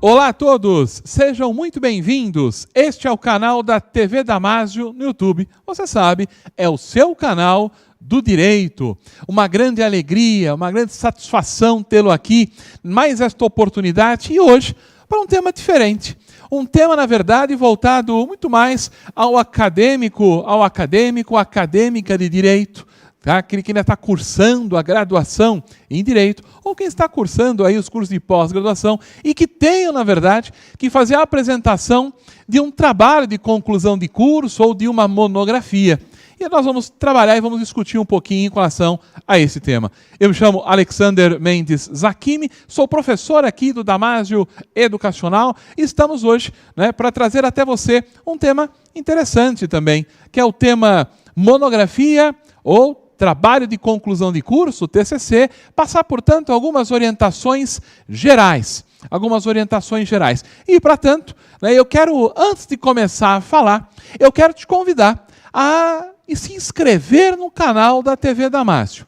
Olá a todos, sejam muito bem-vindos. Este é o canal da TV Damásio no YouTube. Você sabe, é o seu canal do direito. Uma grande alegria, uma grande satisfação tê-lo aqui, mais esta oportunidade e hoje para um tema diferente. Um tema, na verdade, voltado muito mais ao acadêmico, acadêmica de direito. Tá? Aquele que ainda está cursando a graduação em Direito, ou quem está cursando aí os cursos de pós-graduação e que tenham, na verdade, que fazer a apresentação de um trabalho de conclusão de curso ou de uma monografia. E nós vamos trabalhar e vamos discutir um pouquinho em relação a esse tema. Eu me chamo Alexander Mendes Zacchimi, sou professor aqui do Damásio Educacional e estamos hoje para trazer até você um tema interessante também, que é o tema monografia ou trabalho de conclusão de curso, TCC, passar, portanto, algumas orientações gerais. E, para tanto, eu quero, antes de começar a falar, eu quero te convidar a se inscrever no canal da TV Damásio.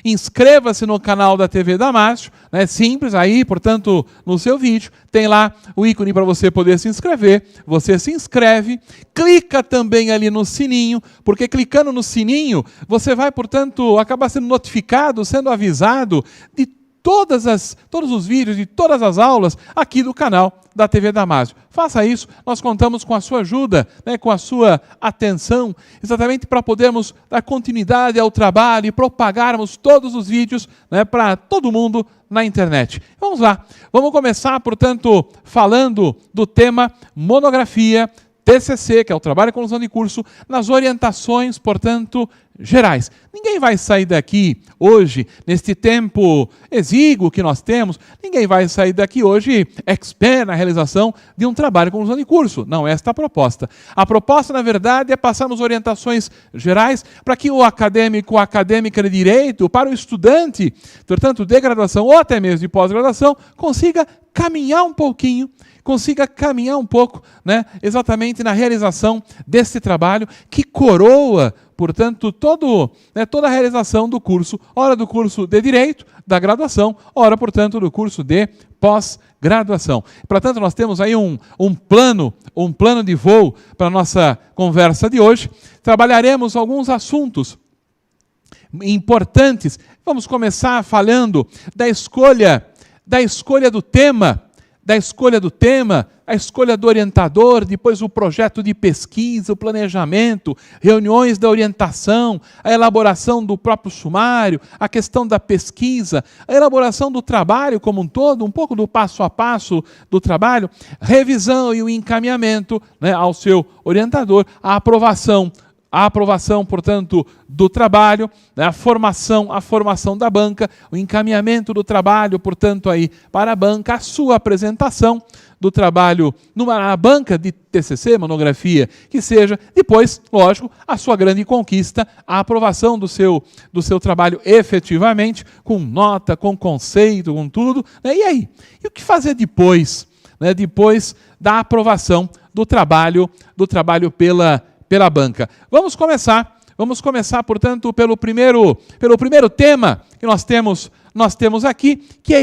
Inscreva-se no canal da TV Damásio, simples, aí, portanto, no seu vídeo, tem lá o ícone para você poder se inscrever, você se inscreve, clica também ali no sininho, porque clicando no sininho, você vai, portanto, acabar sendo notificado, sendo avisado de todos os vídeos, de todas as aulas aqui do canal da TV Damásio. Faça isso, nós contamos com a sua ajuda, com a sua atenção, exatamente para podermos dar continuidade ao trabalho e propagarmos todos os vídeos para todo mundo na internet. Vamos lá, vamos começar, portanto, falando do tema monografia, TCC, que é o trabalho de conclusão de curso, nas orientações, portanto, gerais. Ninguém vai sair daqui hoje, neste tempo exíguo que nós temos, ninguém vai sair daqui hoje expert na realização de um trabalho de conclusão de curso. Não, esta é a proposta. A proposta, na verdade, é passarmos orientações gerais para que o acadêmico, a acadêmica de direito, para o estudante, portanto, de graduação ou até mesmo de pós-graduação, consiga caminhar um pouquinho, exatamente na realização desse trabalho que coroa, portanto, toda a realização do curso, ora do curso de Direito, da graduação, ora, portanto, do curso de pós-graduação. Portanto, nós temos aí um plano de voo para a nossa conversa de hoje. Trabalharemos alguns assuntos importantes. Vamos começar falando da escolha do tema, a escolha do orientador, depois o projeto de pesquisa, o planejamento, reuniões da orientação, a elaboração do próprio sumário, a questão da pesquisa, a elaboração do trabalho como um todo, um pouco do passo a passo do trabalho, revisão e o encaminhamento ao seu orientador, a aprovação, portanto, do trabalho, a formação da banca, o encaminhamento do trabalho, portanto, aí para a banca, a sua apresentação do trabalho na banca de TCC, monografia, que seja, depois, lógico, a sua grande conquista, a aprovação do seu trabalho efetivamente, com nota, com conceito, com tudo. E aí? E o que fazer depois? Depois da aprovação do trabalho pela banca. Vamos começar, portanto, pelo primeiro tema que nós temos aqui, que é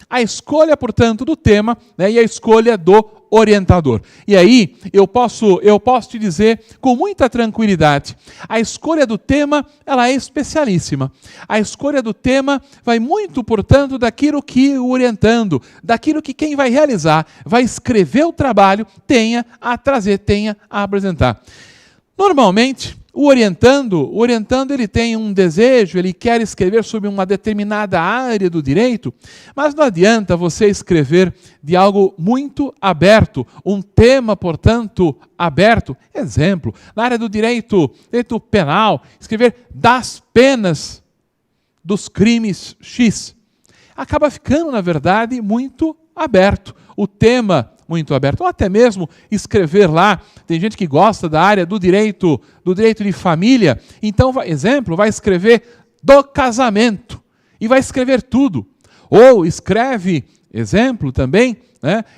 a escolha, portanto, do tema, e a escolha do orientador. E aí, eu posso te dizer com muita tranquilidade, a escolha do tema, ela é especialíssima. A escolha do tema vai muito, portanto, daquilo que o orientando, daquilo que quem vai realizar, vai escrever o trabalho, tenha a trazer, tenha a apresentar. Normalmente, o orientando, ele tem um desejo, ele quer escrever sobre uma determinada área do direito, mas não adianta você escrever de algo muito aberto, um tema, portanto, aberto. Exemplo, na área do direito penal, escrever das penas dos crimes X. Acaba ficando, na verdade, muito aberto. O tema muito aberto, ou até mesmo escrever lá, tem gente que gosta da área do direito de família, então, exemplo, vai escrever do casamento, e vai escrever tudo, ou escreve, exemplo também,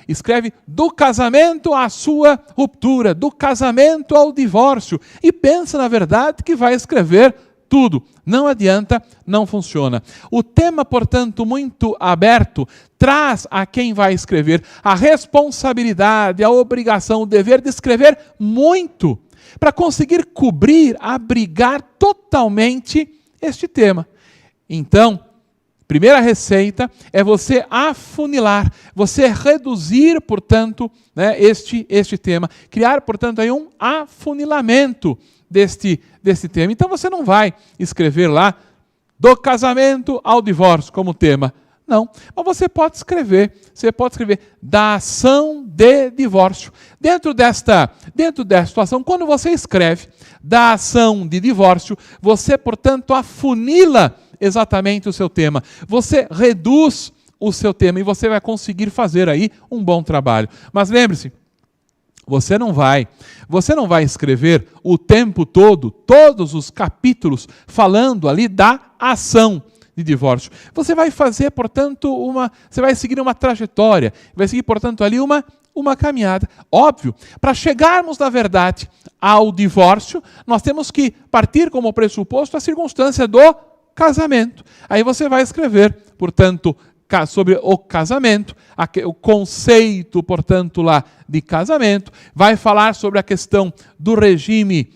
escreve do casamento à sua ruptura, do casamento ao divórcio, e pensa, na verdade, que vai escrever tudo. Não adianta, não funciona. O tema, portanto, muito aberto, traz a quem vai escrever a responsabilidade, a obrigação, o dever de escrever muito, para conseguir cobrir, abrigar totalmente este tema. Então, primeira receita é você afunilar, você reduzir, portanto, né, este tema, criar, portanto, aí um afunilamento deste tema. Então você não vai escrever lá do casamento ao divórcio como tema. Não, mas você pode escrever da ação de divórcio. Dentro desta situação, quando você escreve da ação de divórcio, você, portanto, afunila exatamente o seu tema. Você reduz o seu tema e você vai conseguir fazer aí um bom trabalho. Mas lembre-se, você não vai escrever o tempo todo, todos os capítulos, falando ali da ação de divórcio. Você vai fazer, portanto, você vai seguir uma trajetória, vai seguir, portanto, ali uma caminhada. Óbvio, para chegarmos, na verdade, ao divórcio, nós temos que partir como pressuposto a circunstância do casamento. Aí você vai escrever, portanto, sobre o casamento, o conceito, portanto, lá de casamento, vai falar sobre a questão do regime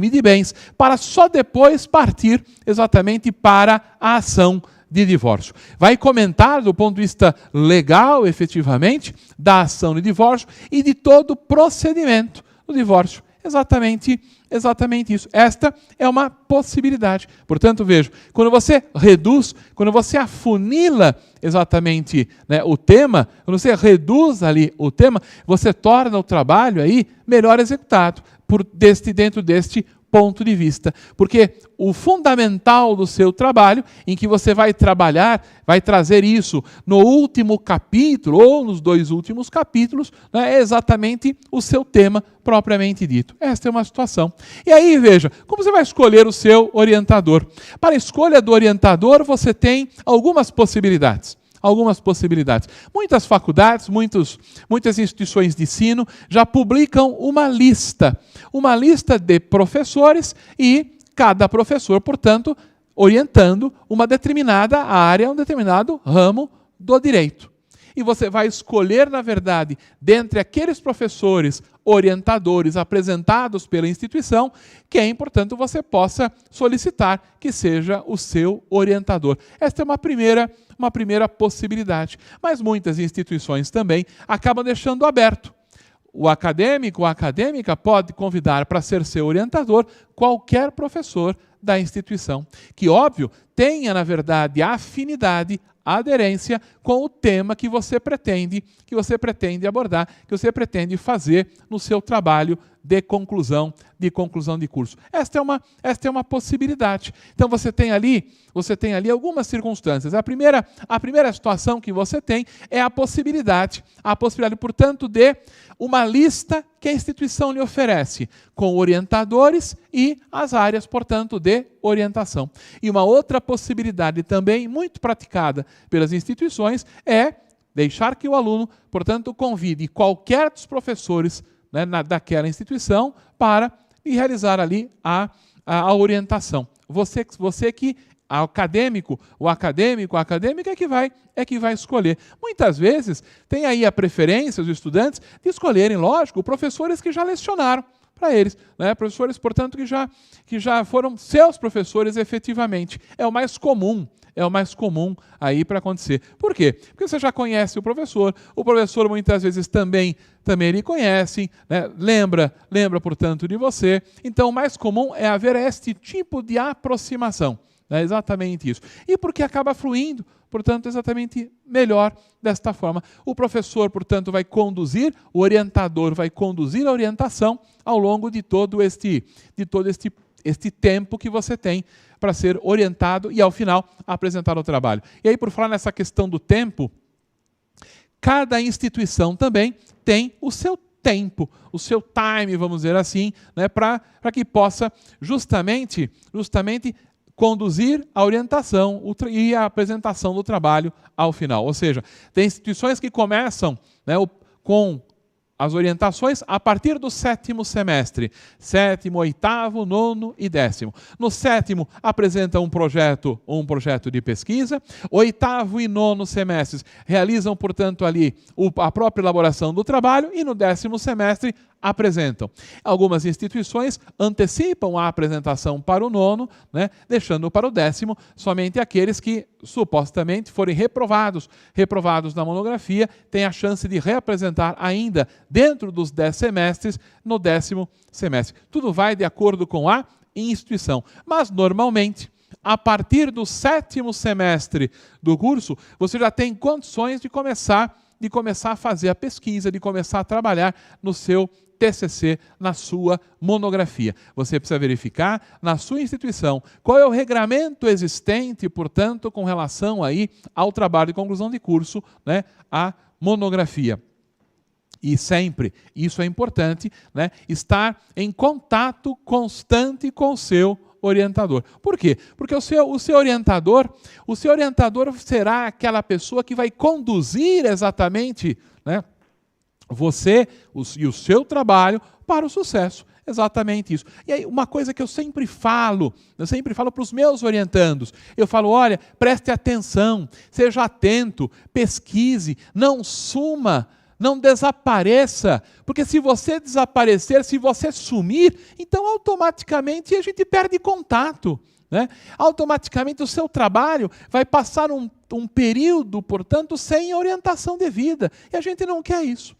de bens, para só depois partir exatamente para a ação de divórcio. Vai comentar do ponto de vista legal, efetivamente, da ação de divórcio e de todo o procedimento do divórcio. Exatamente isso. Esta é uma possibilidade. Portanto, veja, quando você reduz, quando você afunila exatamente, né, o tema, quando você reduz ali o tema, você torna o trabalho aí melhor executado dentro deste ponto de vista. Porque o fundamental do seu trabalho, em que você vai trabalhar, vai trazer isso no último capítulo ou nos 2 últimos capítulos, né, é exatamente o seu tema propriamente dito. Esta é uma situação. E aí, veja, como você vai escolher o seu orientador? Para a escolha do orientador, você tem algumas possibilidades. Muitas faculdades, muitas instituições de ensino já publicam uma lista de professores e cada professor, portanto, orientando uma determinada área, um determinado ramo do direito. E você vai escolher, na verdade, dentre aqueles professores orientadores apresentados pela instituição, quem, portanto, você possa solicitar que seja o seu orientador. Esta é uma primeira possibilidade. Mas muitas instituições também acabam deixando aberto. O acadêmico ou a acadêmica pode convidar para ser seu orientador qualquer professor da instituição, que, óbvio, tenha, na verdade, afinidade, aderência com o tema que você pretende abordar, que você pretende fazer no seu trabalho de conclusão de curso. Esta é uma possibilidade. Então você tem ali algumas circunstâncias. A primeira situação que você tem é a possibilidade, portanto, de uma lista que a instituição lhe oferece, com orientadores e as áreas, portanto, de orientação. E uma outra possibilidade também muito praticada pelas instituições é deixar que o aluno, portanto, convide qualquer dos professores, né, daquela instituição para realizar ali a orientação. Você que o acadêmico, a acadêmica é que vai escolher. Muitas vezes tem aí a preferência dos estudantes de escolherem, lógico, professores que já lecionaram para eles, né? Professores, portanto, que já foram seus professores efetivamente. É o mais comum aí para acontecer. Por quê? Porque você já conhece o professor muitas vezes também lhe conhece, né? lembra, portanto, de você. Então, o mais comum é haver este tipo de aproximação. É exatamente isso. E porque acaba fluindo, portanto, exatamente melhor desta forma. O professor, portanto, o orientador vai conduzir a orientação ao longo de todo este tempo que você tem para ser orientado e, ao final, apresentar o trabalho. E aí, por falar nessa questão do tempo, cada instituição também tem o seu tempo, o seu time, vamos dizer assim, né, para que possa justamente conduzir a orientação e a apresentação do trabalho ao final. Ou seja, tem instituições que começam, né, com as orientações a partir do 7º semestre. 7º, 8º, 9º e 10º. No 7º, apresenta um projeto de pesquisa. 8º e 9º semestres realizam, portanto, ali a própria elaboração do trabalho e no 10º semestre apresentam. Algumas instituições antecipam a apresentação para o 9º, né, deixando para o 10º somente aqueles que supostamente forem reprovados na monografia, têm a chance de reapresentar ainda dentro dos 10 semestres no 10º semestre. Tudo vai de acordo com a instituição. Mas, normalmente, a partir do 7º semestre do curso, você já tem condições de começar a fazer a pesquisa, de começar a trabalhar no seu TCC, na sua monografia. Você precisa verificar na sua instituição qual é o regramento existente, portanto, com relação aí ao trabalho de conclusão de curso, né, a monografia. E sempre, isso é importante, né, estar em contato constante com o seu orientador. Por quê? Porque o seu orientador será aquela pessoa que vai conduzir exatamente, né, você e o seu trabalho para o sucesso. Exatamente isso. E aí, uma coisa que eu sempre falo para os meus orientandos, eu falo, olha, preste atenção, seja atento, pesquise, não suma, não desapareça, porque se você desaparecer, se você sumir, então automaticamente a gente perde contato, né? Automaticamente o seu trabalho vai passar um período, portanto, sem orientação devida. E a gente não quer isso.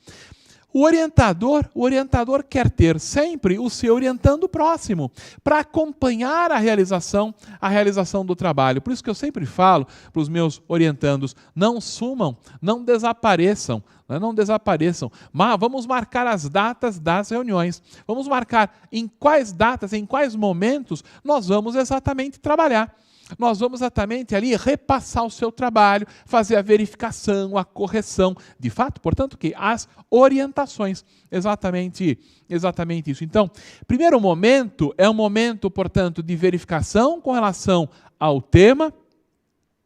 O orientador quer ter sempre o seu orientando próximo, para acompanhar a realização do trabalho. Por isso que eu sempre falo para os meus orientandos, não sumam, não desapareçam, mas vamos marcar as datas das reuniões, vamos marcar em quais datas, em quais momentos nós vamos exatamente trabalhar. Nós vamos exatamente ali repassar o seu trabalho, fazer a verificação, a correção, de fato, portanto, que as orientações, exatamente isso. Então, primeiro momento é um momento, portanto, de verificação com relação ao tema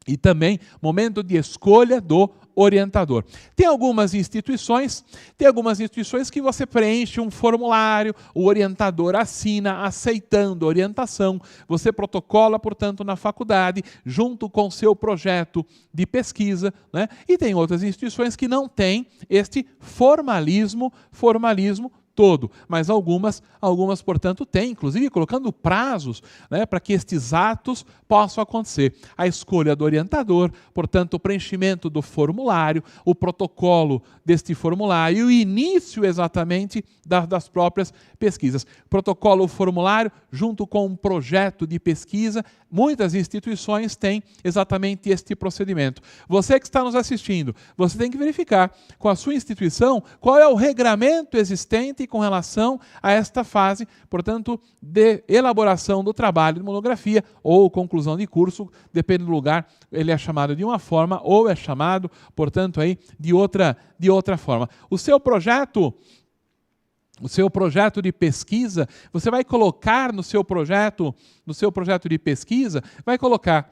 e também momento de escolha do orientador. Tem algumas instituições que você preenche um formulário, o orientador assina aceitando a orientação, você protocola, portanto, na faculdade, junto com o seu projeto de pesquisa, né? E tem outras instituições que não têm este formalismo todo, mas algumas, portanto, têm, inclusive colocando prazos, né, para que estes atos possam acontecer. A escolha do orientador, portanto, o preenchimento do formulário, o protocolo deste formulário e o início exatamente das próprias pesquisas. Protocolo, o formulário, junto com um projeto de pesquisa, muitas instituições têm exatamente este procedimento. Você que está nos assistindo, você tem que verificar com a sua instituição qual é o regramento existente com relação a esta fase, portanto, de elaboração do trabalho de monografia ou conclusão de curso, depende do lugar, ele é chamado de uma forma ou é chamado, portanto, aí de outra forma. O seu projeto de pesquisa, você vai colocar no seu projeto de pesquisa, vai colocar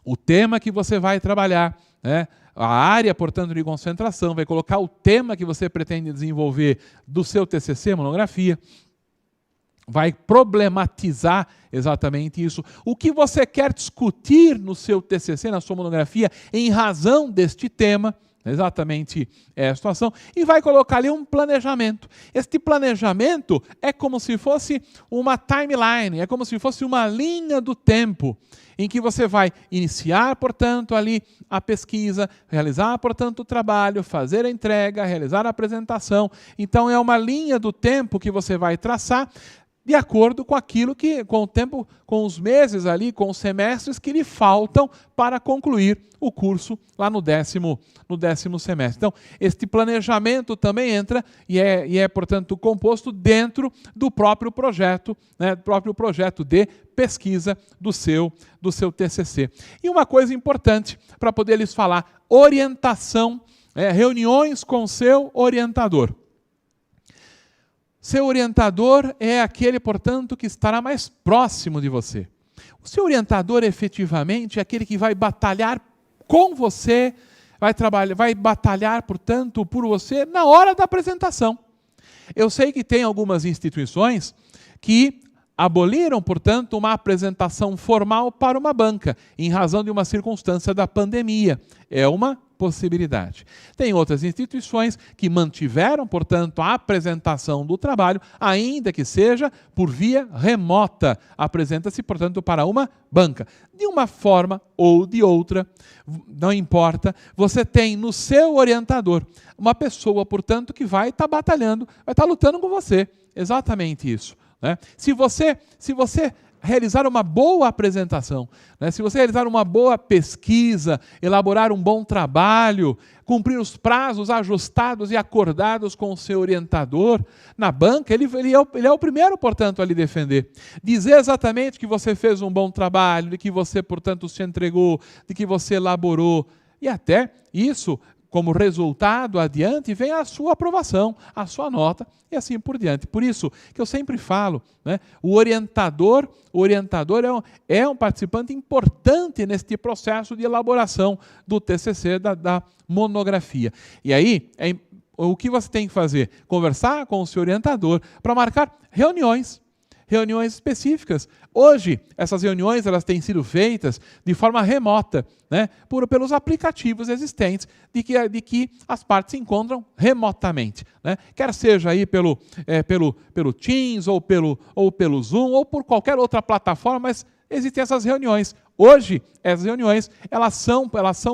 o tema que você vai trabalhar, né? A área, portanto, de concentração, vai colocar o tema que você pretende desenvolver do seu TCC, monografia, vai problematizar exatamente isso. O que você quer discutir no seu TCC, na sua monografia, em razão deste tema, exatamente é a situação, e vai colocar ali um planejamento. Este planejamento é como se fosse uma timeline, é como se fosse uma linha do tempo, em que você vai iniciar, portanto, ali a pesquisa, realizar, portanto, o trabalho, fazer a entrega, realizar a apresentação. Então, é uma linha do tempo que você vai traçar de acordo com aquilo que, com o tempo, com os meses ali, com os semestres que lhe faltam para concluir o curso lá no 10º semestre. Então, este planejamento também entra e é, portanto, composto dentro do próprio projeto, né, do próprio projeto de pesquisa do seu TCC. E uma coisa importante para poder lhes falar, orientação, reuniões com o seu orientador. Seu orientador é aquele, portanto, que estará mais próximo de você. O seu orientador, efetivamente, é aquele que vai batalhar com você, vai trabalhar, vai batalhar, portanto, por você na hora da apresentação. Eu sei que tem algumas instituições que aboliram, portanto, uma apresentação formal para uma banca, em razão de uma circunstância da pandemia. É uma possibilidade. Tem outras instituições que mantiveram, portanto, a apresentação do trabalho, ainda que seja por via remota. Apresenta-se, portanto, para uma banca. De uma forma ou de outra, não importa, você tem no seu orientador uma pessoa, portanto, que vai estar batalhando, vai estar lutando com você. Exatamente isso. Né? Se você realizar uma boa apresentação, né? Se você realizar uma boa pesquisa, elaborar um bom trabalho, cumprir os prazos ajustados e acordados com o seu orientador, na banca, ele é o primeiro, portanto, a lhe defender. Dizer exatamente que você fez um bom trabalho, de que você, portanto, se entregou, de que você elaborou, e até isso, como resultado adiante, vem a sua aprovação, a sua nota e assim por diante. Por isso que eu sempre falo, né, o orientador é um participante importante neste processo de elaboração do TCC, da monografia. E aí, o que você tem que fazer? Conversar com o seu orientador para marcar reuniões específicas. Hoje, essas reuniões elas têm sido feitas de forma remota, né, pelos aplicativos existentes de que as partes se encontram remotamente. Né? Quer seja aí pelo Teams, ou pelo Zoom, ou por qualquer outra plataforma, mas existem essas reuniões. Hoje, essas reuniões elas são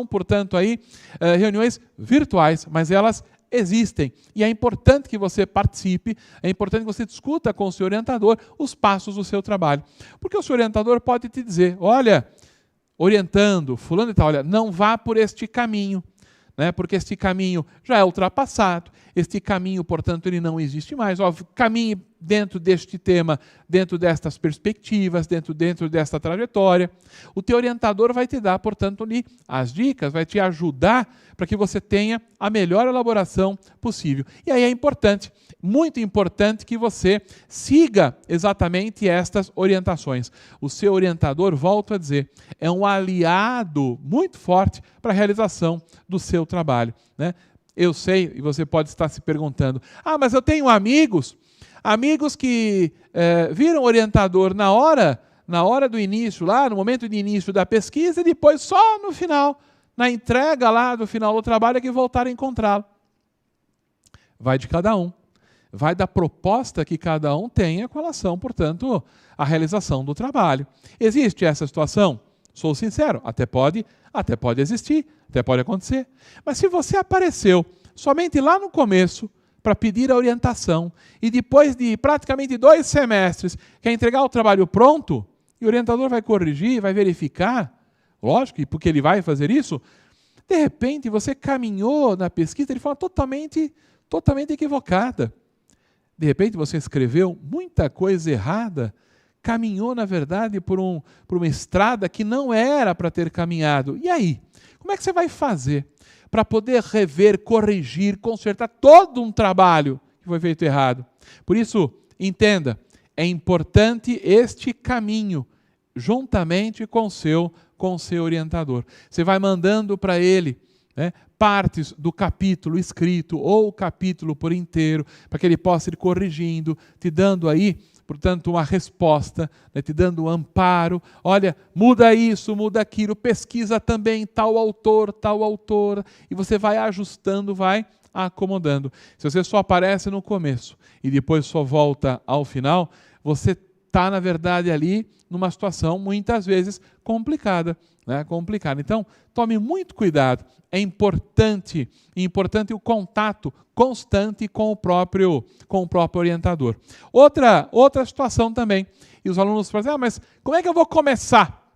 portanto, aí, reuniões virtuais, mas elas existem. E é importante que você participe, é importante que você discuta com o seu orientador os passos do seu trabalho. Porque o seu orientador pode te dizer, olha, orientando, fulano e tal, olha, não vá por este caminho, né? Porque este caminho já é ultrapassado, este caminho, portanto, ele não existe mais. Óbvio, caminhe dentro deste tema, dentro destas perspectivas, dentro desta trajetória. O teu orientador vai te dar, portanto, ali as dicas, vai te ajudar para que você tenha a melhor elaboração possível. E aí é importante, muito importante, que você siga exatamente estas orientações. O seu orientador, volto a dizer, é um aliado muito forte para a realização do seu trabalho, né? Eu sei, e você pode estar se perguntando, mas eu tenho amigos que viram orientador na hora do início, lá no momento de início da pesquisa, e depois só no final, na entrega lá do final do trabalho, é que voltaram a encontrá-lo. Vai de cada um. Vai da proposta que cada um tenha com relação, portanto, à realização do trabalho. Existe essa situação? Sou sincero, até pode existir, até pode acontecer. Mas se você apareceu somente lá no começo para pedir a orientação e depois de praticamente 2 semestres quer entregar o trabalho pronto, e o orientador vai corrigir, vai verificar, lógico, porque ele vai fazer isso, de repente você caminhou na pesquisa de forma totalmente equivocada. De repente você escreveu muita coisa errada, caminhou, na verdade, por uma estrada que não era para ter caminhado. E aí? Como é que você vai fazer para poder rever, corrigir, consertar todo um trabalho que foi feito errado? Por isso, entenda, é importante este caminho, juntamente com o seu orientador. Você vai mandando para ele, né, partes do capítulo escrito ou o capítulo por inteiro, para que ele possa ir corrigindo, te dando aí, portanto, uma resposta, né, te dando um amparo. Olha, muda isso, muda aquilo, pesquisa também tal autor, e você vai ajustando, vai acomodando. Se você só aparece no começo e depois só volta ao final, você está, na verdade, ali numa situação, muitas vezes, complicada. Né? Então, tome muito cuidado. É importante o contato constante com o próprio orientador. Outra situação também, e os alunos falam assim, mas como é que eu vou começar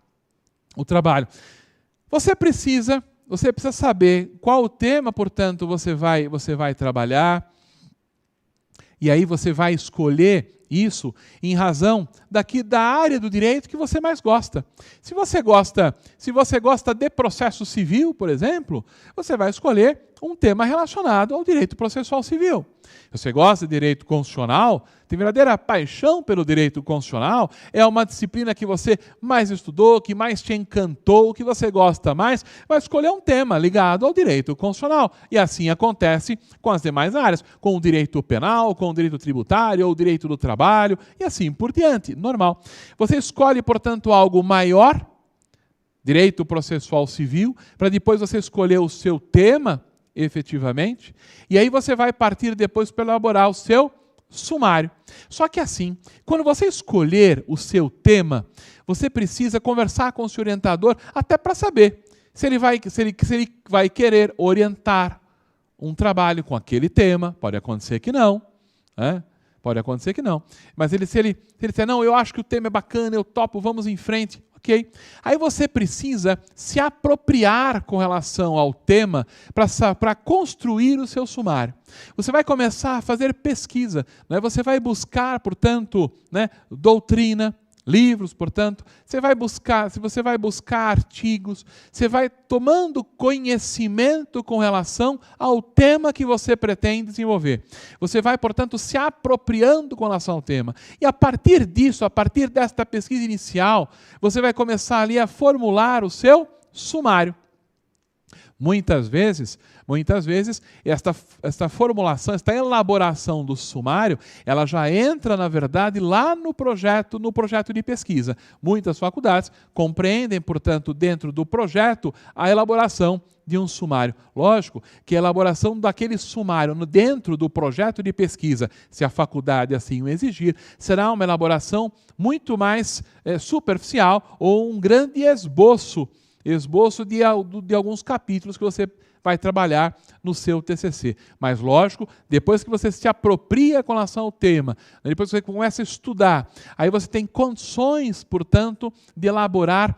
o trabalho? Você precisa saber qual o tema, portanto, você vai trabalhar, e aí você vai escolher isso em razão da área do direito que você mais gosta. Se você gosta de processo civil, por exemplo, você vai escolher um tema relacionado ao direito processual civil. Se você gosta de direito constitucional, tem verdadeira paixão pelo direito constitucional, é uma disciplina que você mais estudou, que mais te encantou, que você gosta mais, vai escolher um tema ligado ao direito constitucional. E assim acontece com as demais áreas, com o direito penal, com o direito tributário, ou o direito do trabalho, e assim por diante, normal. Você escolhe, portanto, algo maior, direito processual civil, para depois você escolher o seu tema, efetivamente, e aí você vai partir depois para elaborar o seu sumário. Só que assim, quando você escolher o seu tema, você precisa conversar com o seu orientador até para saber se ele vai querer orientar um trabalho com aquele tema. Pode acontecer que não, né? Pode acontecer que não. Mas se ele disser, não, eu acho que o tema é bacana, eu topo, vamos em frente. Ok? Aí você precisa se apropriar com relação ao tema para construir o seu sumário. Você vai começar a fazer pesquisa, né? Você vai buscar, portanto, né, doutrina, livros, portanto, você vai buscar artigos, você vai tomando conhecimento com relação ao tema que você pretende desenvolver. Você vai, portanto, se apropriando com relação ao tema. E a partir disso, a partir desta pesquisa inicial, você vai começar ali a formular o seu sumário. Muitas vezes, esta formulação, esta elaboração do sumário, ela já entra, na verdade, lá no projeto de pesquisa. Muitas faculdades compreendem, portanto, dentro do projeto, a elaboração de um sumário. Lógico que a elaboração daquele sumário dentro do projeto de pesquisa, se a faculdade assim o exigir, será uma elaboração muito mais superficial ou um grande esboço de alguns capítulos que você vai trabalhar no seu TCC. Mas, lógico, depois que você se apropria com relação ao tema, depois que você começa a estudar, aí você tem condições, portanto, de elaborar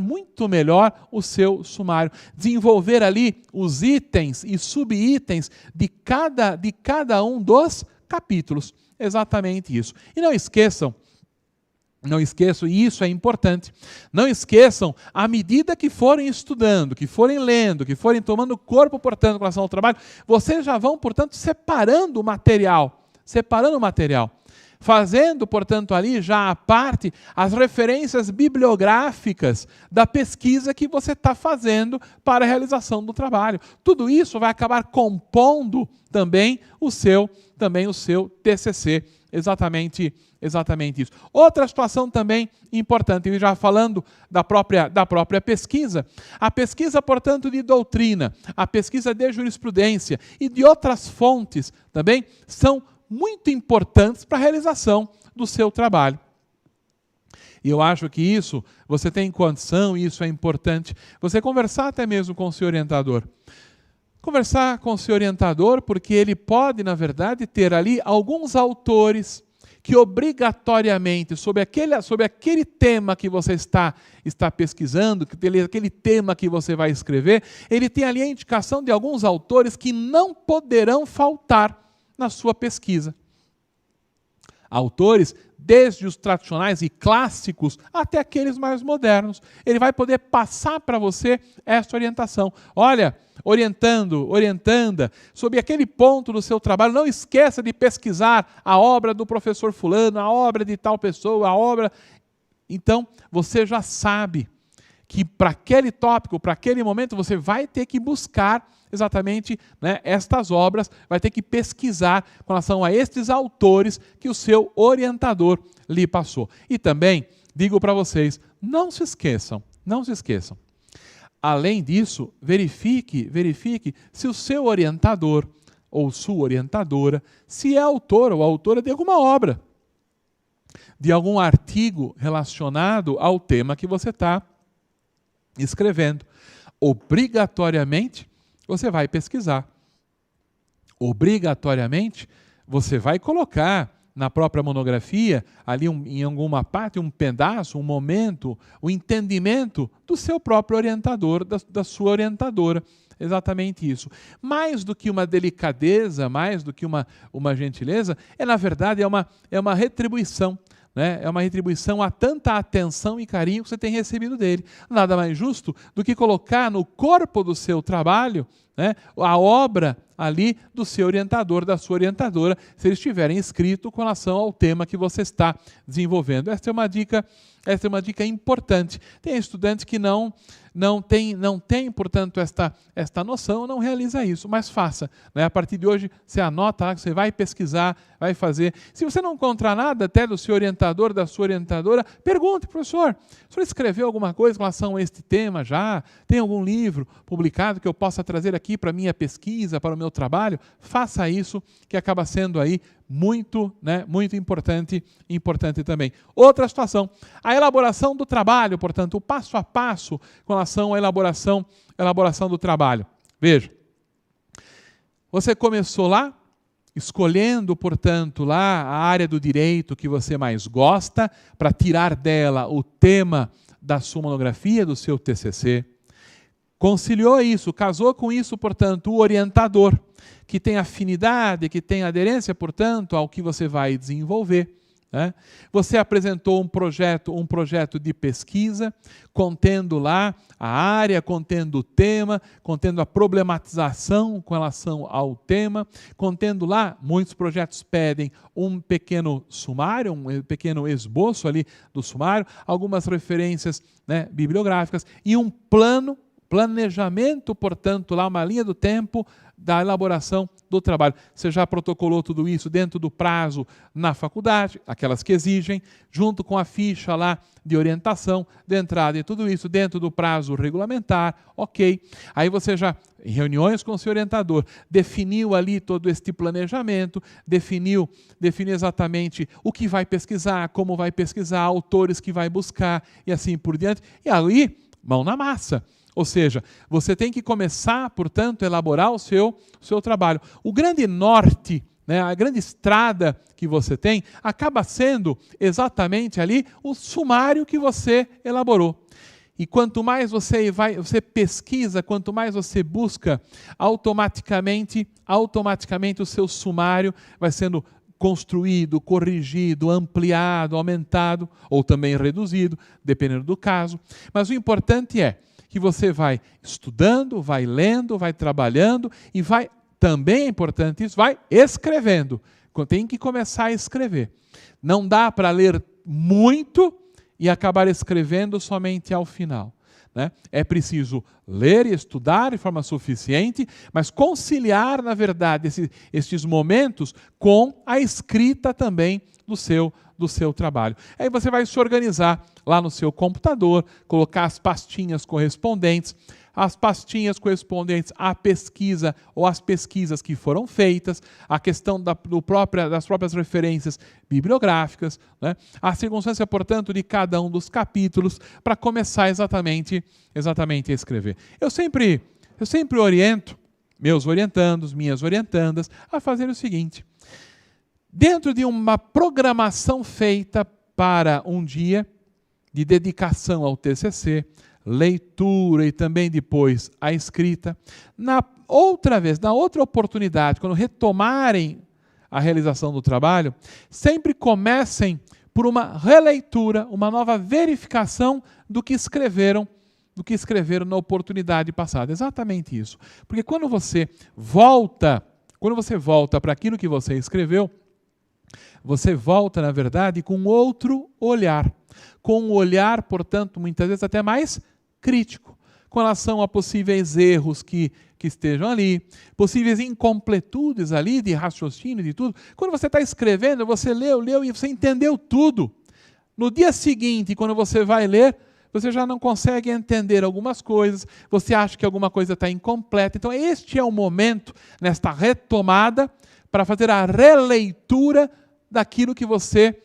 muito melhor o seu sumário. Desenvolver ali os itens e subitens de cada um dos capítulos. Exatamente isso. E não esqueçam, e isso é importante, não esqueçam, à medida que forem estudando, que forem lendo, que forem tomando corpo, portanto, com relação ao trabalho, vocês já vão, portanto, separando o material, fazendo, portanto, ali já à parte as referências bibliográficas da pesquisa que você está fazendo para a realização do trabalho. Tudo isso vai acabar compondo também o seu TCC. Exatamente isso. Outra situação também importante, já falando da própria pesquisa, a pesquisa, portanto, de doutrina, a pesquisa de jurisprudência e de outras fontes também são muito importantes para a realização do seu trabalho. E eu acho que isso, você tem condição, e isso é importante, você conversar até mesmo com o seu orientador. Conversar com o seu orientador, porque ele pode, na verdade, ter ali alguns autores que obrigatoriamente, sobre aquele tema que você está pesquisando, aquele tema que você vai escrever, ele tem ali a indicação de alguns autores que não poderão faltar na sua pesquisa. Autores, desde os tradicionais e clássicos até aqueles mais modernos. Ele vai poder passar para você esta orientação. Olha, orientanda, sobre aquele ponto do seu trabalho, não esqueça de pesquisar a obra do professor fulano, a obra de tal pessoa, a obra... Então, você já sabe que para aquele tópico, para aquele momento, você vai ter que buscar exatamente, né, estas obras, vai ter que pesquisar com relação a estes autores que o seu orientador lhe passou. E também, digo para vocês, não se esqueçam. Além disso, verifique se o seu orientador ou sua orientadora, se é autor ou autora de alguma obra, de algum artigo relacionado ao tema que você está escrevendo. Obrigatoriamente, você vai pesquisar. Obrigatoriamente, você vai colocar na própria monografia, ali em alguma parte, um pedaço, um momento, o entendimento do seu próprio orientador, da sua orientadora. Exatamente isso. Mais do que uma delicadeza, mais do que uma gentileza, na verdade, é uma retribuição. né? É uma retribuição a tanta atenção e carinho que você tem recebido dele. Nada mais justo do que colocar no corpo do seu trabalho, né, a obra ali do seu orientador, da sua orientadora, se eles tiverem escrito com relação ao tema que você está desenvolvendo. Esta é uma dica importante. Tem estudante que não tem, portanto, esta noção, não realiza isso, mas faça, né? A partir de hoje, você anota lá que você vai pesquisar, vai fazer. Se você não encontrar nada até do seu orientador, da sua orientadora, pergunte, professor, o senhor escreveu alguma coisa em relação a este tema já? Tem algum livro publicado que eu possa trazer aqui para a minha pesquisa, para o meu trabalho? Faça isso, que acaba sendo aí muito importante também. Outra situação, a elaboração do trabalho, portanto, o passo a passo com relação à elaboração do trabalho. Veja, você começou lá, escolhendo, portanto, lá a área do direito que você mais gosta, para tirar dela o tema da sua monografia, do seu TCC. Conciliou isso, casou com isso, portanto, o orientador, que tem afinidade, que tem aderência, portanto, ao que você vai desenvolver, né? Você apresentou um projeto de pesquisa, contendo lá a área, contendo o tema, contendo a problematização com relação ao tema, contendo lá, muitos projetos pedem um pequeno sumário, um pequeno esboço ali do sumário, algumas referências, né, bibliográficas e um planejamento, portanto, lá uma linha do tempo da elaboração do trabalho. Você já protocolou tudo isso dentro do prazo na faculdade, aquelas que exigem, junto com a ficha lá de orientação, de entrada e tudo isso dentro do prazo regulamentar, ok. Aí você já, em reuniões com o seu orientador, definiu ali todo este planejamento, definiu exatamente o que vai pesquisar, como vai pesquisar, autores que vai buscar e assim por diante. E aí, mão na massa. Ou seja, você tem que começar, portanto, a elaborar o seu trabalho. O grande norte, né, a grande estrada que você tem, acaba sendo exatamente ali o sumário que você elaborou. E quanto mais você pesquisa, quanto mais você busca, automaticamente o seu sumário vai sendo construído, corrigido, ampliado, aumentado, ou também reduzido, dependendo do caso. Mas o importante é que você vai estudando, vai lendo, vai trabalhando e vai, também é importante isso, vai escrevendo. Tem que começar a escrever. Não dá para ler muito e acabar escrevendo somente ao final, né? É preciso ler e estudar de forma suficiente, mas conciliar, na verdade, estes momentos com a escrita também do seu trabalho. Aí você vai se organizar lá no seu computador, colocar as pastinhas correspondentes à pesquisa ou às pesquisas que foram feitas, a questão das próprias referências bibliográficas, né? A circunstância, portanto, de cada um dos capítulos para começar exatamente a escrever. Eu sempre oriento meus orientandos, minhas orientandas, a fazer o seguinte: dentro de uma programação feita para um dia de dedicação ao TCC, leitura e também depois a escrita, na outra oportunidade, quando retomarem a realização do trabalho, sempre comecem por uma releitura, uma nova verificação do que escreveram na oportunidade passada. Exatamente isso. Porque quando você volta para aquilo que você escreveu, você volta, na verdade, com outro olhar. Com um olhar, portanto, muitas vezes até mais crítico, com relação a possíveis erros que estejam ali, possíveis incompletudes ali de raciocínio, de tudo. Quando você está escrevendo, você leu e você entendeu tudo. No dia seguinte, quando você vai ler, você já não consegue entender algumas coisas, você acha que alguma coisa está incompleta. Então, este é o momento, nesta retomada, para fazer a releitura daquilo que você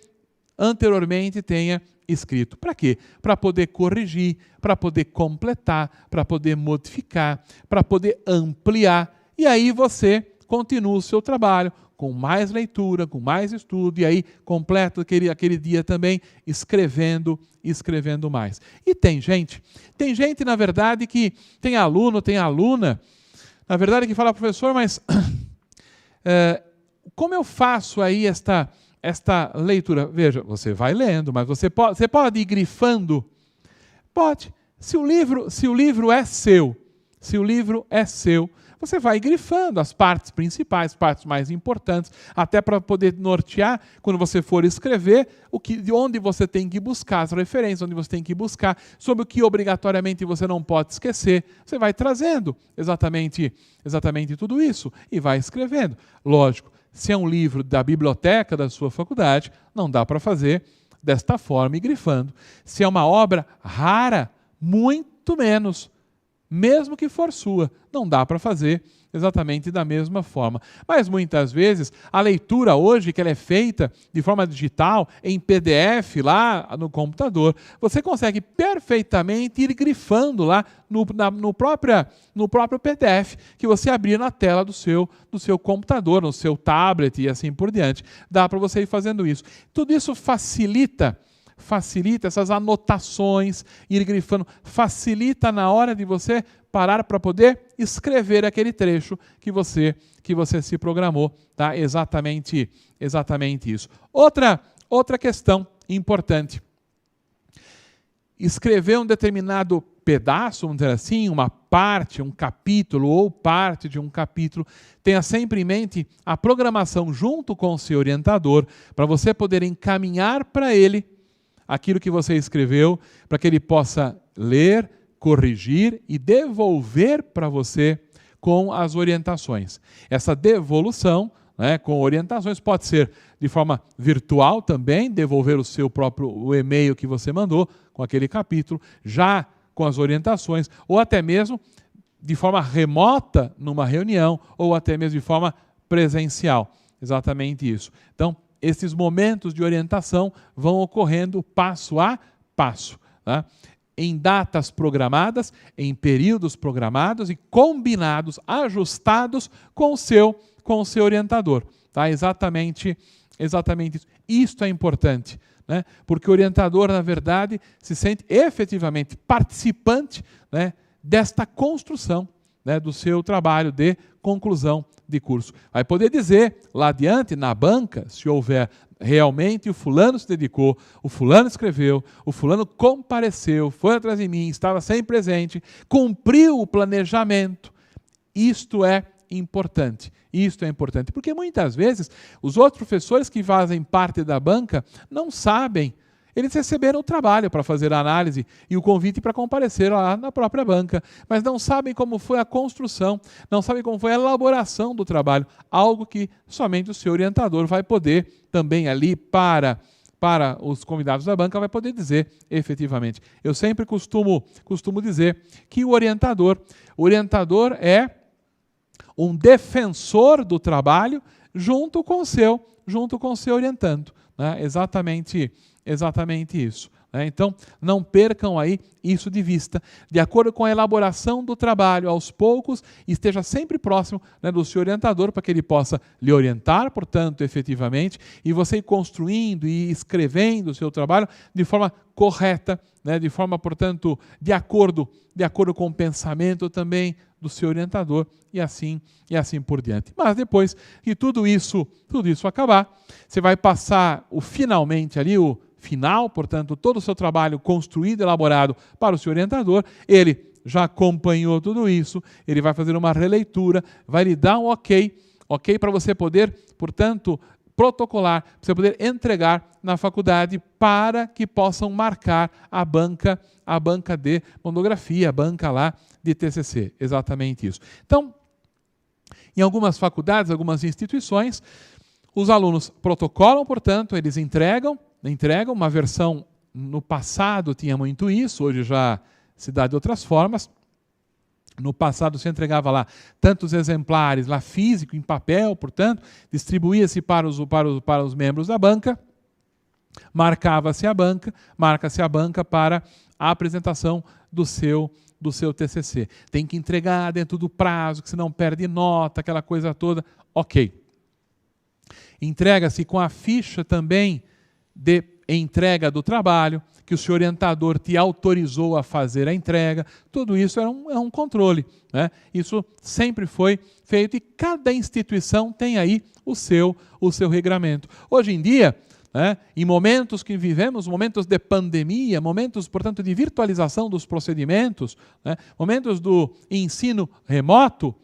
anteriormente tenha escrito. Para quê? Para poder corrigir, para poder completar, para poder modificar, para poder ampliar. E aí você continua o seu trabalho com mais leitura, com mais estudo, e aí completa aquele dia também escrevendo mais. E tem gente, na verdade, que tem aluno, tem aluna, na verdade, que fala, professor, mas como eu faço aí esta esta leitura, veja, você vai lendo, mas você pode ir grifando? Pode. Se o livro é seu, você vai grifando as partes principais, as partes mais importantes, até para poder nortear, quando você for escrever, de onde você tem que buscar as referências, onde você tem que buscar, sobre o que obrigatoriamente você não pode esquecer. Você vai trazendo exatamente tudo isso e vai escrevendo. Lógico, se é um livro da biblioteca da sua faculdade, não dá para fazer desta forma e grifando. Se é uma obra rara, muito menos. Mesmo que for sua, não dá para fazer exatamente da mesma forma. Mas muitas vezes a leitura hoje, que ela é feita de forma digital, em PDF lá no computador, você consegue perfeitamente ir grifando lá no próprio PDF que você abrir na tela do seu computador, no seu tablet e assim por diante. Dá para você ir fazendo isso. Tudo isso facilita essas anotações, ir grifando, facilita na hora de você parar para poder escrever aquele trecho que você se programou, tá? Exatamente isso. Outra questão importante. Escrever um determinado pedaço, vamos dizer assim, uma parte, um capítulo ou parte de um capítulo, tenha sempre em mente a programação junto com o seu orientador, para você poder encaminhar para ele aquilo que você escreveu, para que ele possa ler, corrigir e devolver para você com as orientações. Essa devolução, né, com orientações pode ser de forma virtual também, devolver o e-mail que você mandou com aquele capítulo, já com as orientações, ou até mesmo de forma remota numa reunião, ou até mesmo de forma presencial. Exatamente isso. Então, esses momentos de orientação vão ocorrendo passo a passo, tá? Em datas programadas, em períodos programados e combinados, ajustados com o seu orientador. Tá? Exatamente isso. Isto é importante, né? Porque o orientador, na verdade, se sente efetivamente participante, né, desta construção, né, do seu trabalho de conclusão de curso. Vai poder dizer lá adiante, na banca, se houver realmente o fulano se dedicou, o fulano escreveu, o fulano compareceu, foi atrás de mim, estava sempre presente, cumpriu o planejamento. Isto é importante, porque muitas vezes os outros professores que fazem parte da banca não sabem. Eles receberam o trabalho para fazer a análise e o convite para comparecer lá na própria banca, mas não sabem como foi a construção, não sabem como foi a elaboração do trabalho, algo que somente o seu orientador vai poder também ali para os convidados da banca vai poder dizer efetivamente. Eu sempre costumo dizer que o orientador é um defensor do trabalho junto com o seu orientando, né? Exatamente isso. Né? Então, não percam aí isso de vista. De acordo com a elaboração do trabalho, aos poucos, esteja sempre próximo, né, do seu orientador, para que ele possa lhe orientar, portanto, efetivamente, e você ir construindo e escrevendo o seu trabalho de forma correta, né, de forma, portanto, de acordo com o pensamento também do seu orientador e assim por diante. Mas depois que tudo isso acabar, você vai passar finalmente ali, o final, portanto, todo o seu trabalho construído, elaborado para o seu orientador, ele já acompanhou tudo isso, ele vai fazer uma releitura, vai lhe dar um ok para você poder, portanto, protocolar, para você poder entregar na faculdade para que possam marcar a banca de monografia, a banca lá de TCC, exatamente isso. Então, em algumas faculdades, algumas instituições, os alunos protocolam, portanto, eles entregam uma versão, no passado tinha muito isso, hoje já se dá de outras formas. No passado se entregava lá tantos exemplares, lá físico, em papel, portanto, distribuía-se para os membros da banca, marca-se a banca para a apresentação do seu TCC. Tem que entregar dentro do prazo, que senão perde nota, aquela coisa toda. Ok. Entrega-se com a ficha também de entrega do trabalho, que o seu orientador te autorizou a fazer a entrega, tudo isso é um controle, né? Isso sempre foi feito e cada instituição tem aí o seu regramento. Hoje em dia, né, em momentos que vivemos, momentos de pandemia, momentos, portanto, de virtualização dos procedimentos, né, momentos do ensino remoto,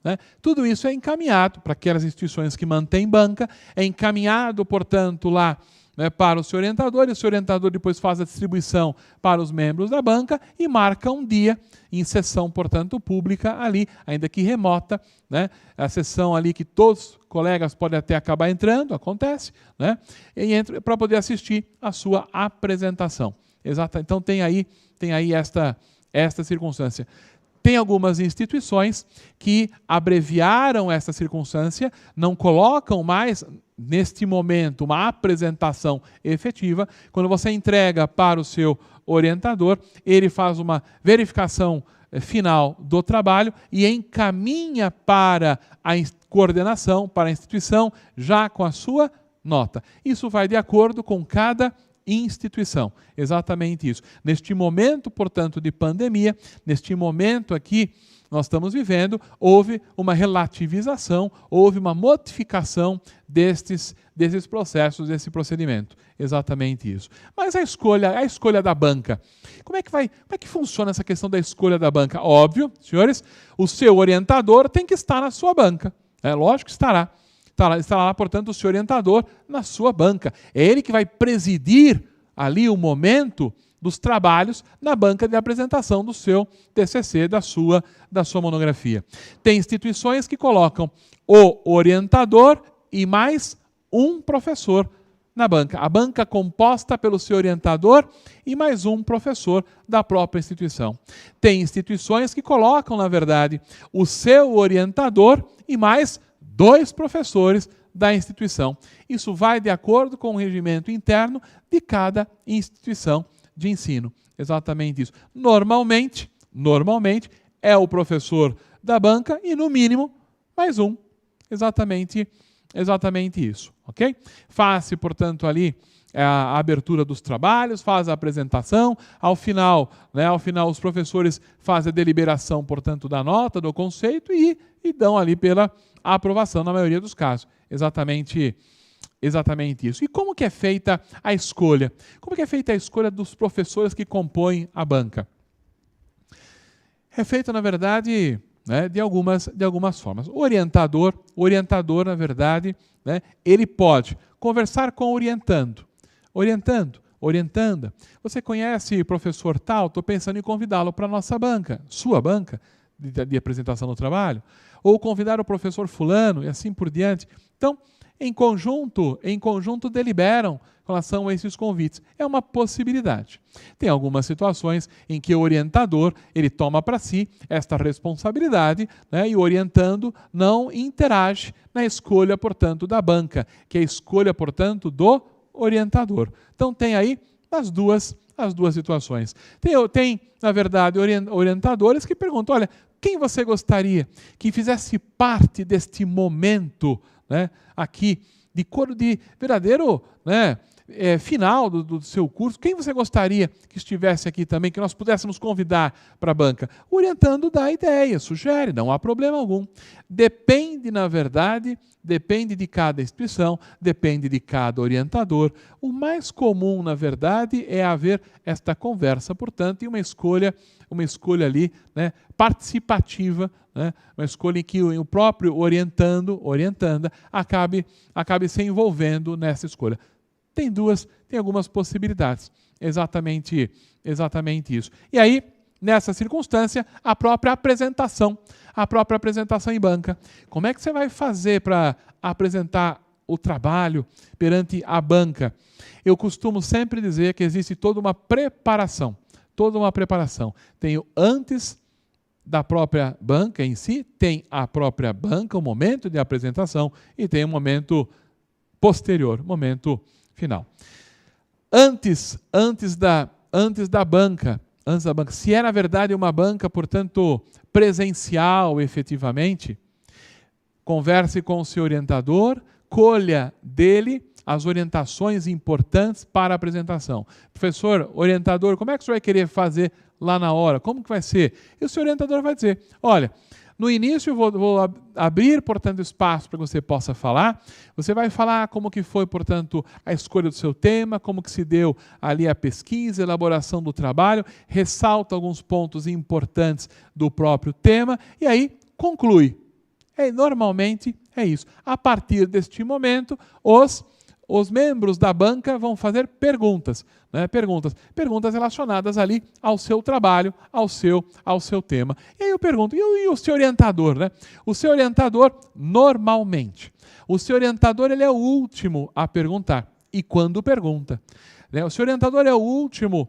né, tudo isso é encaminhado para aquelas instituições que mantêm banca, é encaminhado, portanto, lá, né, para o seu orientador, e o seu orientador depois faz a distribuição para os membros da banca e marca um dia em sessão, portanto, pública ali, ainda que remota, né, a sessão ali que todos os colegas podem até acabar entrando, acontece, né, e entra para poder assistir a sua apresentação. Exato. Então tem aí esta circunstância. Tem algumas instituições que abreviaram essa circunstância, não colocam mais, neste momento, uma apresentação efetiva. Quando você entrega para o seu orientador, ele faz uma verificação final do trabalho e encaminha para a coordenação, para a instituição, já com a sua nota. Isso vai de acordo com cada instituição. Exatamente isso. Neste momento, portanto, de pandemia, neste momento aqui nós estamos vivendo, houve uma relativização, houve uma modificação desses processos, desse procedimento. Exatamente isso. Mas a escolha da banca. Como é que funciona essa questão da escolha da banca? Óbvio, senhores, o seu orientador tem que estar na sua banca. É lógico que estará. Estará lá, portanto, o seu orientador na sua banca. É ele que vai presidir ali o momento dos trabalhos na banca de apresentação do seu TCC, da sua monografia. Tem instituições que colocam o orientador e mais um professor na banca. A banca composta pelo seu orientador e mais um professor da própria instituição. Tem instituições que colocam, na verdade, o seu orientador e mais 2 professores da instituição. Isso vai de acordo com o regimento interno de cada instituição de ensino. Exatamente isso. Normalmente é o professor da banca e, no mínimo, mais um. Exatamente isso. Ok? Faz-se, portanto, ali a abertura dos trabalhos, faz a apresentação, ao final os professores fazem a deliberação, portanto, da nota, do conceito e dão ali pela aprovação na maioria dos casos. Exatamente isso. E como que é feita a escolha? Como que é feita a escolha dos professores que compõem a banca? É feita, na verdade, né, de algumas formas. O orientador, na verdade, né, ele pode conversar com o orientanda. Você conhece o professor tal? Estou pensando em convidá-lo para a nossa banca, sua banca de apresentação do trabalho, ou convidar o professor fulano e assim por diante. Então, em conjunto deliberam com relação a esses convites. É uma possibilidade. Tem algumas situações em que o orientador ele toma para si esta responsabilidade, né, e o orientando não interage na escolha, portanto, da banca, que é a escolha, portanto, do orientador. Então, tem aí as duas situações. Tem, na verdade, orientadores que perguntam, olha, quem você gostaria que fizesse parte deste momento, né, aqui, de verdadeiro, né, final do seu curso? Quem você gostaria que estivesse aqui também, que nós pudéssemos convidar para a banca? O orientando dá ideia, sugere, não há problema algum. Depende, na verdade, de cada instituição, depende de cada orientador. O mais comum, na verdade, é haver esta conversa, portanto, e uma escolha ali, né, participativa, né, uma escolha em que o próprio orientanda, acabe se envolvendo nessa escolha. Tem algumas possibilidades. Exatamente isso. E aí, nessa circunstância, a própria apresentação em banca. Como é que você vai fazer para apresentar o trabalho perante a banca? Eu costumo sempre dizer que existe toda uma preparação. Tem o antes da própria banca em si, tem a própria banca, o momento de apresentação, e tem o momento posterior, momento final. Antes da banca, se é na verdade uma banca, portanto, presencial efetivamente, converse com o seu orientador, colha dele as orientações importantes para a apresentação. Professor, orientador, como é que o senhor vai querer fazer lá na hora? Como que vai ser? E o seu orientador vai dizer, olha, no início eu vou abrir, portanto, espaço para que você possa falar. Você vai falar como que foi, portanto, a escolha do seu tema, como que se deu ali a pesquisa, a elaboração do trabalho, ressalta alguns pontos importantes do próprio tema e aí conclui. Normalmente é isso. A partir deste momento, os membros da banca vão fazer perguntas, né? Perguntas relacionadas ali ao seu trabalho, ao seu tema. E aí eu pergunto, e o seu orientador, né? O seu orientador, normalmente, ele é o último a perguntar. E quando pergunta, né? O seu orientador é o último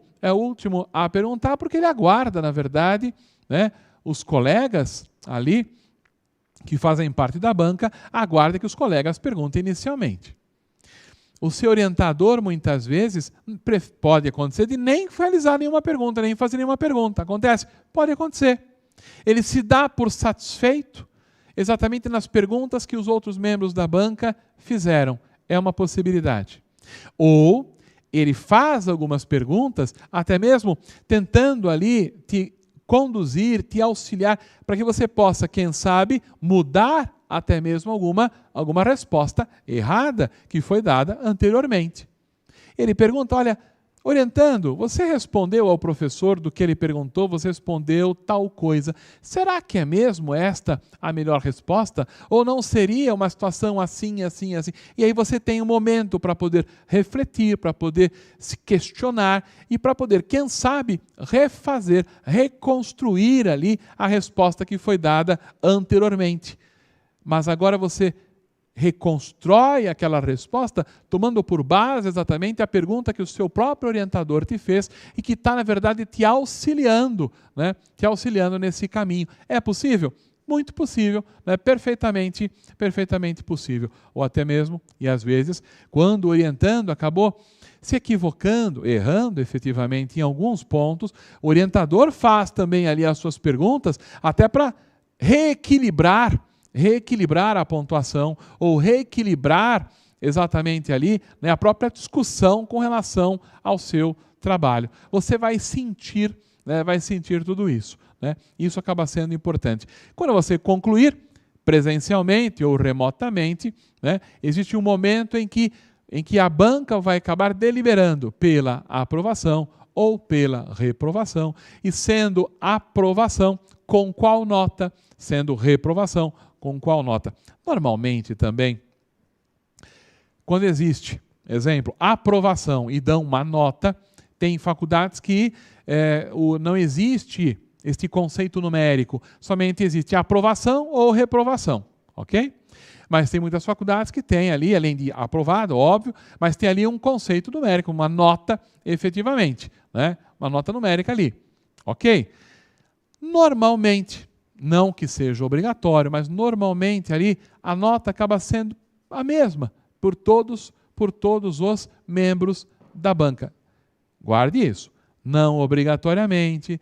a perguntar, porque ele aguarda, na verdade, né? Os colegas ali, que fazem parte da banca, aguardam que os colegas perguntem inicialmente. O seu orientador, muitas vezes, pode acontecer de nem realizar nenhuma pergunta, nem fazer nenhuma pergunta. Acontece? Pode acontecer. Ele se dá por satisfeito exatamente nas perguntas que os outros membros da banca fizeram. É uma possibilidade. Ou ele faz algumas perguntas, até mesmo tentando ali te conduzir, te auxiliar, para que você possa, quem sabe, mudar até mesmo alguma resposta errada que foi dada anteriormente. Ele pergunta, olha, orientando, você respondeu ao professor do que ele perguntou, você respondeu tal coisa. Será que é mesmo esta a melhor resposta? Ou não seria uma situação assim, assim, assim? E aí você tem um momento para poder refletir, para poder se questionar e para poder, quem sabe, refazer, reconstruir ali a resposta que foi dada anteriormente. Mas agora você reconstrói aquela resposta tomando por base exatamente a pergunta que o seu próprio orientador te fez e que está, na verdade, te auxiliando, né? Te auxiliando nesse caminho. É possível? Muito possível, né? Perfeitamente possível. Ou até mesmo, e às vezes, quando orientando acabou se equivocando, errando efetivamente em alguns pontos, o orientador faz também ali as suas perguntas até para reequilibrar a pontuação ou reequilibrar exatamente ali, né, a própria discussão com relação ao seu trabalho. Você vai sentir, né, tudo isso, né? Isso acaba sendo importante. Quando você concluir presencialmente ou remotamente, né, existe um momento em que a banca vai acabar deliberando pela aprovação ou pela reprovação, e sendo aprovação, com qual nota? Sendo reprovação, com qual nota? Normalmente também, quando existe, exemplo, aprovação e dão uma nota, tem faculdades que não existe este conceito numérico, somente existe aprovação ou reprovação, ok? Mas tem muitas faculdades que têm ali, além de aprovado, óbvio, mas tem ali um conceito numérico, uma nota efetivamente, né? Uma nota numérica ali, ok? Normalmente, não que seja obrigatório, mas normalmente ali a nota acaba sendo a mesma por todos os membros da banca. Guarde isso. Não obrigatoriamente,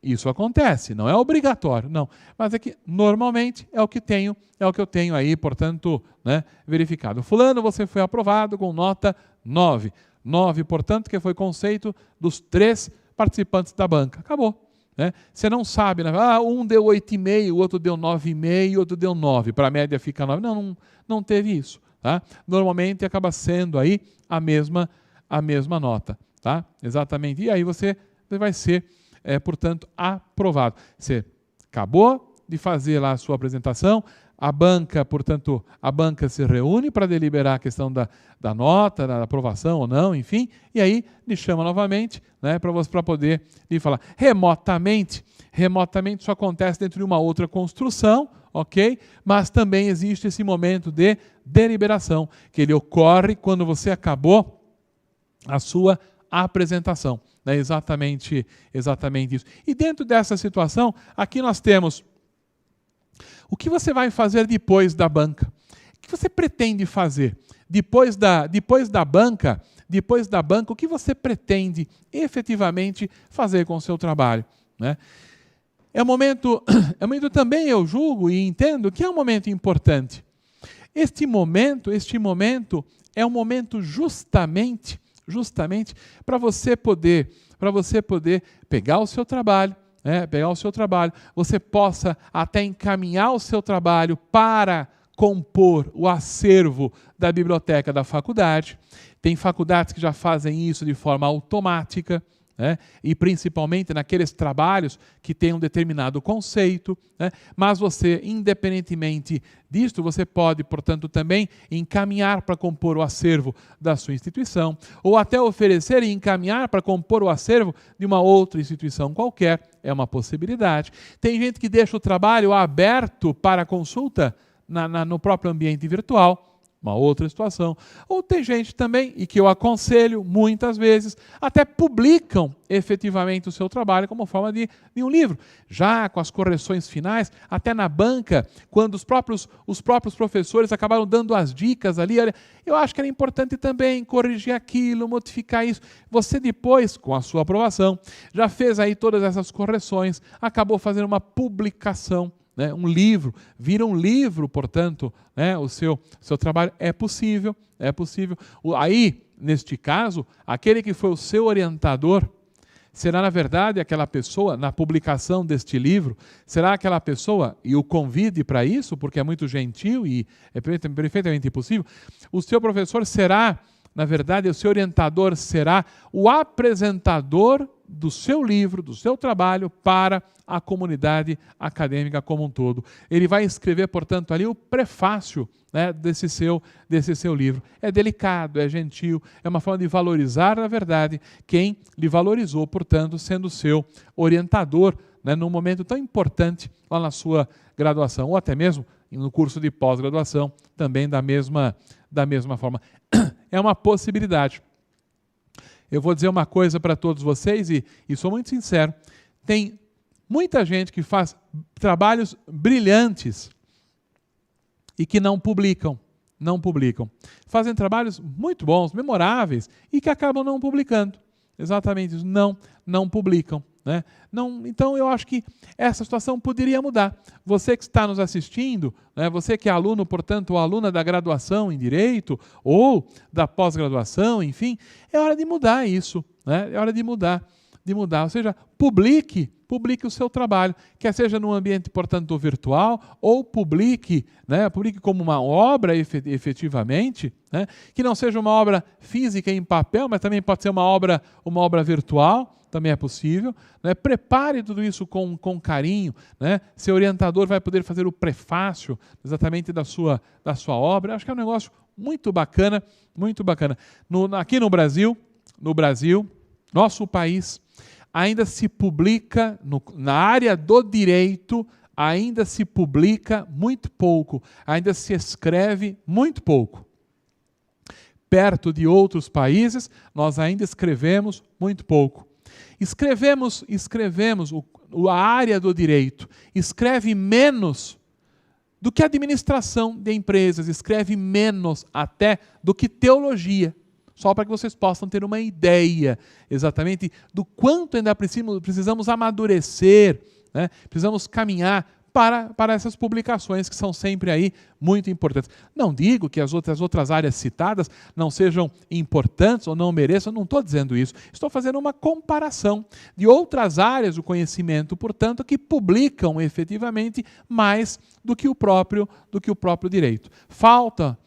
isso acontece, não é obrigatório, não. Mas é que normalmente é o que eu tenho aí, portanto, né, verificado. Fulano, você foi aprovado com nota 9. 9, portanto, que foi conceito dos 3 participantes da banca. Acabou. Né? Você não sabe, né? Um deu 8,5, o outro deu 9,5, o outro deu 9, para a média fica 9. Não teve isso. Tá? Normalmente acaba sendo aí a mesma nota. Tá? Exatamente. E aí você vai ser, portanto, aprovado. Você acabou de fazer lá a sua apresentação, a banca, portanto, se reúne para deliberar a questão da nota, da aprovação ou não, enfim, e aí lhe chama novamente, né, para poder lhe falar. Remotamente isso acontece dentro de uma outra construção, ok? Mas também existe esse momento de deliberação, que ele ocorre quando você acabou a sua apresentação. Né? Exatamente isso. E dentro dessa situação, aqui nós temos o que você vai fazer depois da banca. O que você pretende fazer? Depois da banca, o que você pretende efetivamente fazer com o seu trabalho? Né? É um momento também, eu julgo e entendo que é um momento importante. Este momento é um momento justamente para você poder pegar o seu trabalho, você possa até encaminhar o seu trabalho para compor o acervo da biblioteca da faculdade. Tem faculdades que já fazem isso de forma automática, né? E principalmente naqueles trabalhos que têm um determinado conceito, né? Mas você, independentemente disto, você pode, portanto, também encaminhar para compor o acervo da sua instituição, ou até oferecer e encaminhar para compor o acervo de uma outra instituição qualquer, é uma possibilidade. Tem gente que deixa o trabalho aberto para consulta no próprio ambiente virtual, uma outra situação. Ou tem gente também, e que eu aconselho muitas vezes, até publicam efetivamente o seu trabalho como forma de um livro, já com as correções finais, até na banca, quando os próprios professores acabaram dando as dicas ali. Eu acho que era importante também corrigir aquilo, modificar isso. Você depois, com a sua aprovação, já fez aí todas essas correções, acabou fazendo uma publicação, né, um livro, vira um livro, portanto, né, o seu trabalho. É possível. Aí, neste caso, aquele que foi o seu orientador será, na verdade, aquela pessoa, na publicação deste livro, será aquela pessoa, e o convide para isso, porque é muito gentil e é perfeitamente possível, o seu professor será, na verdade, o seu orientador será o apresentador do seu livro, do seu trabalho para a comunidade acadêmica como um todo. Ele vai escrever, portanto, ali o prefácio, né, desse seu livro. É delicado, é gentil, é uma forma de valorizar, na verdade, quem lhe valorizou, portanto, sendo seu orientador, né, num momento tão importante lá na sua graduação, ou até mesmo no curso de pós-graduação, também da mesma forma. É uma possibilidade. Eu vou dizer uma coisa para todos vocês, e sou muito sincero, tem muita gente que faz trabalhos brilhantes e que não publicam. Fazem trabalhos muito bons, memoráveis, e que acabam não publicando. Exatamente isso, não publicam, né? Então eu acho que essa situação poderia mudar. Você que está nos assistindo, né, você que é aluno, portanto, ou aluna da graduação em Direito, ou da pós-graduação, enfim, é hora de mudar isso, né? É hora de mudar, ou seja, publique o seu trabalho, quer seja num ambiente, portanto, virtual, ou publique como uma obra efetivamente, né, que não seja uma obra física em papel, mas também pode ser uma obra virtual, também é possível, né? Prepare tudo isso com carinho, né? Seu orientador vai poder fazer o prefácio exatamente da sua obra. Acho que é um negócio muito bacana, muito bacana. Aqui no Brasil, nosso país, ainda se publica, na área do direito, ainda se publica muito pouco, ainda se escreve muito pouco. Perto de outros países, nós ainda escrevemos muito pouco. Escrevemos a área do direito, escreve menos do que administração de empresas, escreve menos até do que teologia. Só para que vocês possam ter uma ideia exatamente do quanto ainda precisamos amadurecer, né? Precisamos caminhar para essas publicações que são sempre aí muito importantes. Não digo que as outras áreas citadas não sejam importantes ou não mereçam, não estou dizendo isso. Estou fazendo uma comparação de outras áreas do conhecimento, portanto, que publicam efetivamente mais do que o próprio direito. Falta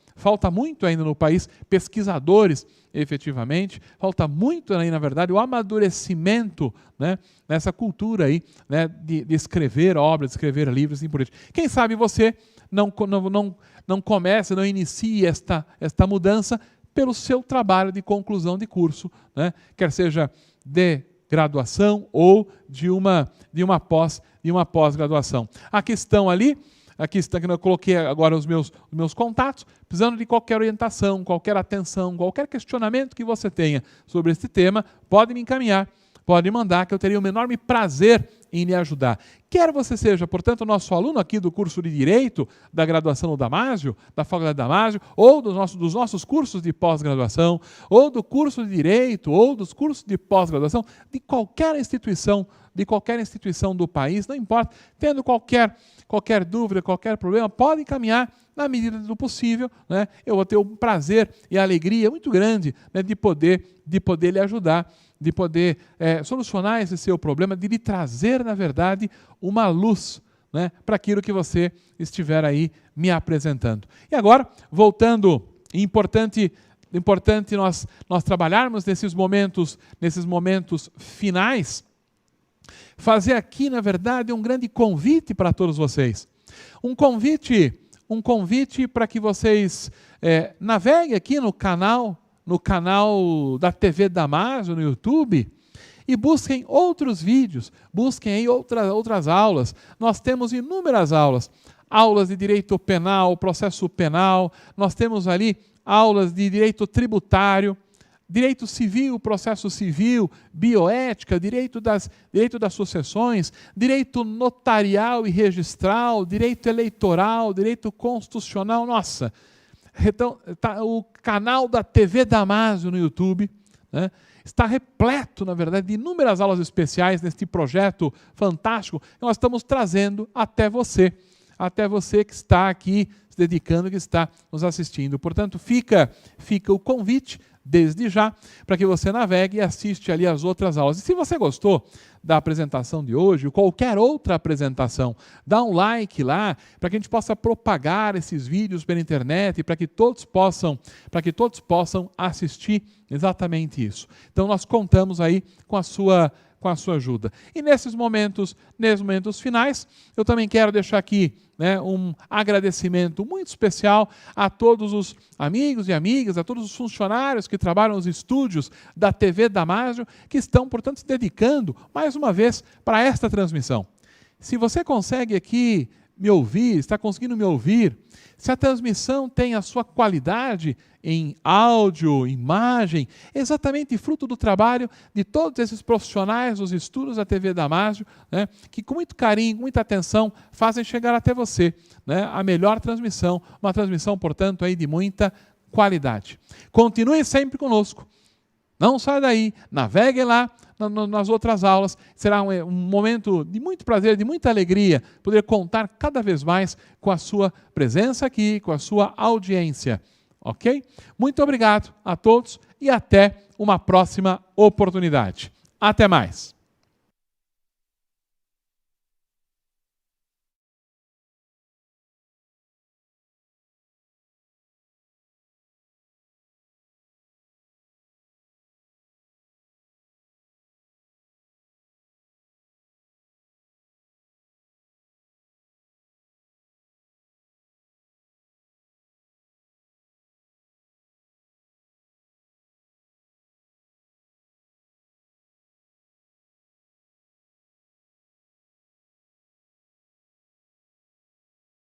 muito ainda no país pesquisadores, efetivamente, falta muito aí, na verdade, o amadurecimento, né, nessa cultura aí, né, de escrever obras, de escrever livros e por aí. Quem sabe você não comece, não inicie esta mudança pelo seu trabalho de conclusão de curso, né, quer seja de graduação ou de uma pós-graduação. Aqui eu coloquei agora os meus contatos, precisando de qualquer orientação, qualquer atenção, qualquer questionamento que você tenha sobre este tema, pode me encaminhar, pode mandar, que eu teria um enorme prazer em lhe ajudar. Quer você seja, portanto, nosso aluno aqui do curso de Direito, da graduação do Damásio, da Faculdade Damásio, ou dos nossos cursos de pós-graduação, ou do curso de Direito, ou dos cursos de pós-graduação, de qualquer instituição do país, não importa, tendo qualquer dúvida, qualquer problema, pode encaminhar, na medida do possível, né, eu vou ter o prazer e a alegria muito grande, né, de poder lhe ajudar, de poder solucionar esse seu problema, de lhe trazer, na verdade, uma luz, né, para aquilo que você estiver aí me apresentando. E agora, voltando, importante nós trabalharmos nesses momentos finais, fazer aqui, na verdade, um grande convite para todos vocês. Um convite para que vocês naveguem aqui no canal da TV Damásio, no YouTube, e busquem outros vídeos, busquem aí outras aulas. Nós temos inúmeras aulas de direito penal, processo penal, nós temos ali aulas de direito tributário, direito civil, processo civil, bioética, direito das sucessões, direito notarial e registral, direito eleitoral, direito constitucional. Nossa, então, o canal da TV Damásio no YouTube, né, está repleto, na verdade, de inúmeras aulas especiais neste projeto fantástico que nós estamos trazendo até você que está aqui se dedicando, que está nos assistindo. Portanto, fica o convite desde já, para que você navegue e assiste ali as outras aulas. E se você gostou da apresentação de hoje, ou qualquer outra apresentação, dá um like lá, para que a gente possa propagar esses vídeos pela internet, para que todos possam assistir exatamente isso. Então nós contamos aí com a sua ajuda. E nesses momentos finais, eu também quero deixar aqui, né, um agradecimento muito especial a todos os amigos e amigas, a todos os funcionários que trabalham nos estúdios da TV Damásio, que estão, portanto, se dedicando, mais uma vez, para esta transmissão. Se você consegue aqui me ouvir, está conseguindo me ouvir, se a transmissão tem a sua qualidade em áudio, imagem, exatamente fruto do trabalho de todos esses profissionais dos estudos da TV Damásio, né, que com muito carinho, com muita atenção, fazem chegar até você, né, a melhor transmissão, uma transmissão, portanto, aí de muita qualidade. Continue sempre conosco. Não saia daí, navegue lá nas outras aulas. Será um momento de muito prazer, de muita alegria, poder contar cada vez mais com a sua presença aqui, com a sua audiência. Ok? Muito obrigado a todos e até uma próxima oportunidade. Até mais!